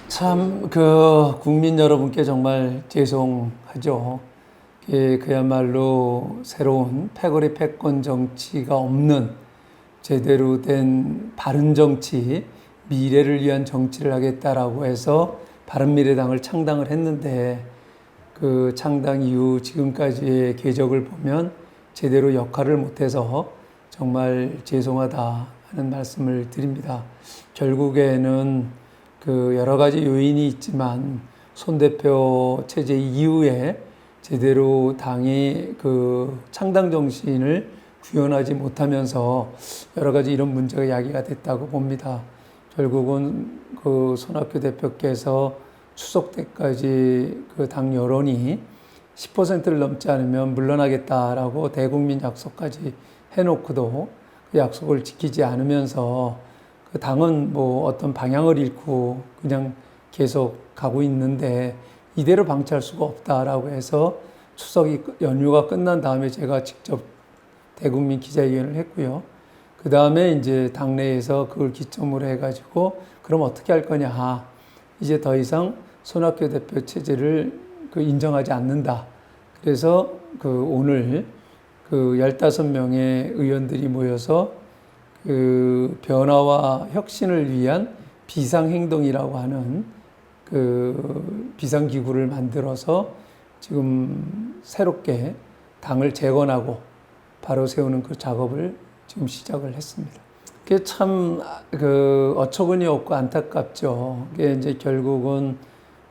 참, 국민 여러분께 정말 죄송하죠. 그야말로 새로운 패거리 패권 정치가 없는 제대로 된 바른 정치, 미래를 위한 정치를 하겠다라고 해서 바른미래당을 창당을 했는데 그 창당 이후 지금까지의 궤적을 보면 제대로 역할을 못해서 정말 죄송하다 하는 말씀을 드립니다. 결국에는 여러 가지 요인이 있지만 손 대표 체제 이후에 제대로 당이 창당 정신을 구현하지 못하면서 여러 가지 이런 문제가 야기가 됐다고 봅니다. 결국은 손학규 대표께서 추석 때까지 당 여론이 10%를 넘지 않으면 물러나겠다라고 대국민 약속까지 해놓고도 그 약속을 지키지 않으면서 당은 어떤 방향을 잃고 그냥 계속 가고 있는데 이대로 방치할 수가 없다라고 해서 추석이 연휴가 끝난 다음에 제가 직접 대국민 기자회견을 했고요. 그 다음에 이제 당내에서 그걸 기점으로 해가지고 그럼 어떻게 할 거냐. 이제 더 이상 손학규 대표 체제를 인정하지 않는다. 그래서 오늘 15명의 의원들이 모여서 변화와 혁신을 위한 비상행동이라고 하는 비상기구를 만들어서 지금 새롭게 당을 재건하고 바로 세우는 그 작업을 지금 시작을 했습니다. 그게 참 어처구니 없고 안타깝죠. 그게 이제 결국은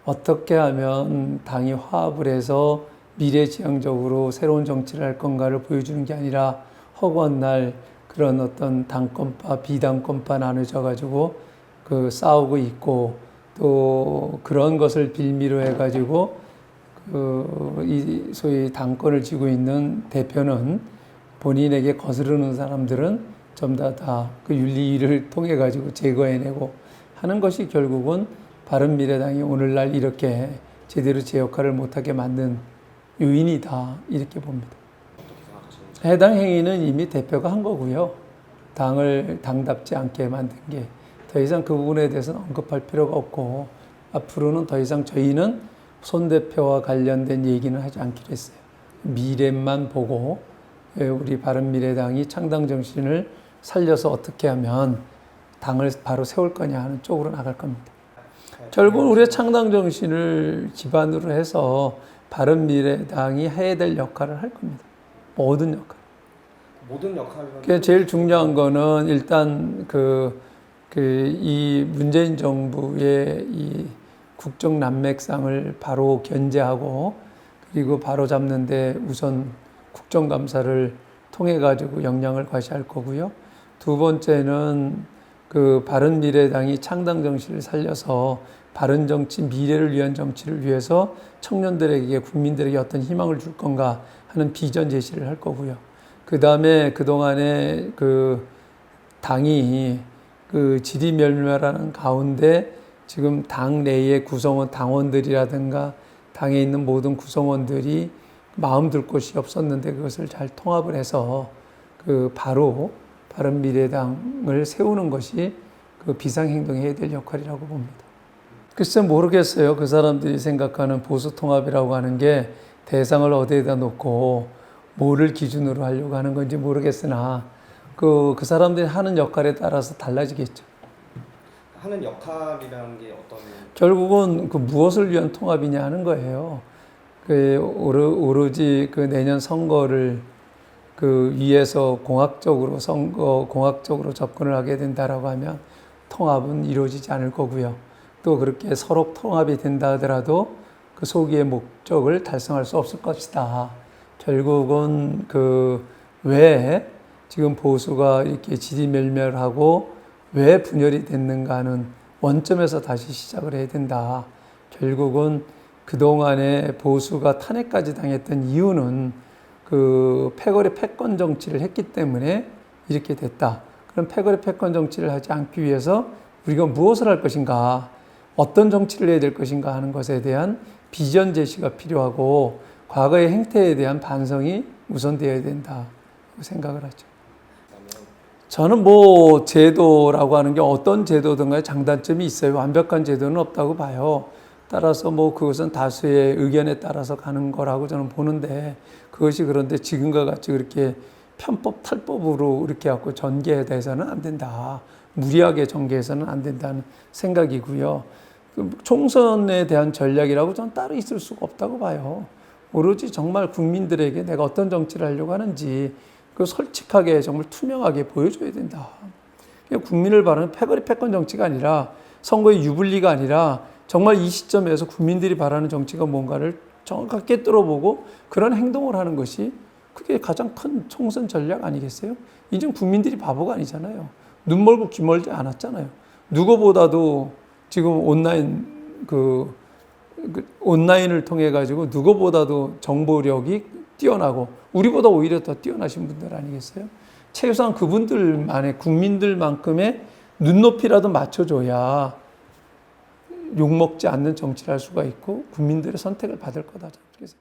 어떻게 하면 당이 화합을 해서 미래지향적으로 새로운 정치를 할 건가를 보여주는 게 아니라 허구한 날 그런 어떤 당권파, 비당권파 나눠져 가지고 싸우고 있고 또 그런 것을 빌미로 해 가지고 이 소위 당권을 쥐고 있는 대표는 본인에게 거스르는 사람들은 전부 다 윤리위를 통해 가지고 제거해내고 하는 것이 결국은 바른미래당이 오늘날 이렇게 제대로 제 역할을 못하게 만든 요인이다 이렇게 봅니다. 해당 행위는 이미 대표가 한 거고요. 당을 당답지 않게 만든 게 더 이상 그 부분에 대해서는 언급할 필요가 없고 앞으로는 더 이상 저희는 손 대표와 관련된 얘기는 하지 않기로 했어요. 미래만 보고 우리 바른미래당이 창당 정신을 살려서 어떻게 하면 당을 바로 세울 거냐 하는 쪽으로 나갈 겁니다. 결국 우리의 창당 정신을 기반으로 해서 바른미래당이 해야 될 역할을 할 겁니다. 모든 역할. 모든 역할은. 그러니까 제일 중요한 거는 일단 이 문재인 정부의 이 국정 난맥상을 바로 견제하고 그리고 바로 잡는데 우선 국정감사를 통해 가지고 역량을 과시할 거고요. 두 번째는 바른미래당이 창당 정신을 살려서 바른 정치, 미래를 위한 정치를 위해서 청년들에게, 국민들에게 어떤 희망을 줄 건가 하는 비전 제시를 할 거고요. 그 다음에 그동안에 당이 지리멸멸하는 가운데 지금 당 내의 구성원, 당원들이라든가 당에 있는 모든 구성원들이 마음 둘 곳이 없었는데 그것을 잘 통합을 해서 바로 바른미래당을 세우는 것이 비상행동해야 될 역할이라고 봅니다. 글쎄 모르겠어요. 그 사람들이 생각하는 보수통합이라고 하는 게 대상을 어디에다 놓고 뭐를 기준으로 하려고 하는 건지 모르겠으나 그 사람들이 하는 역할에 따라서 달라지겠죠. 하는 역할이라는 게 어떤? 결국은 무엇을 위한 통합이냐 하는 거예요. 오로지 내년 선거를 위해서 공학적으로 접근을 하게 된다라고 하면 통합은 이루어지지 않을 거고요. 또 그렇게 서로 통합이 된다 하더라도 그 소기의 목적을 달성할 수 없을 것이다. 결국은 왜 지금 보수가 이렇게 지리멸멸하고 왜 분열이 됐는가 하는 원점에서 다시 시작을 해야 된다. 결국은 그동안에 보수가 탄핵까지 당했던 이유는 패거리 패권 정치를 했기 때문에 이렇게 됐다. 그럼 패거리 패권 정치를 하지 않기 위해서 우리가 무엇을 할 것인가, 어떤 정치를 해야 될 것인가 하는 것에 대한 비전 제시가 필요하고 과거의 행태에 대한 반성이 우선되어야 된다 생각을 하죠. 저는 뭐 제도라고 하는 게 어떤 제도든 간에 장단점이 있어요. 완벽한 제도는 없다고 봐요. 따라서 뭐 그것은 다수의 의견에 따라서 가는 거라고 저는 보는데, 그것이 그런데 지금과 같이 그렇게 편법 탈법으로 이렇게 갖고 전개돼서는 안 된다. 무리하게 전개해서는 안 된다는 생각이고요. 총선에 대한 전략이라고 저는 따로 있을 수가 없다고 봐요. 오로지 정말 국민들에게 내가 어떤 정치를 하려고 하는지 그 솔직하게 정말 투명하게 보여줘야 된다. 국민을 바라는 패거리 패권 정치가 아니라, 선거의 유불리가 아니라 정말 이 시점에서 국민들이 바라는 정치가 뭔가를 정확하게 뚫어보고 그런 행동을 하는 것이, 그게 가장 큰 총선 전략 아니겠어요? 이젠 국민들이 바보가 아니잖아요. 눈 멀고 귀 멀지 않았잖아요. 누구보다도 지금 온라인을 통해 가지고 누구보다도 정보력이 뛰어나고 우리보다 오히려 더 뛰어나신 분들 아니겠어요? 최소한 그분들만의, 국민들만큼의 눈높이라도 맞춰줘야 욕먹지 않는 정치를 할 수가 있고 국민들의 선택을 받을 거다. 그래서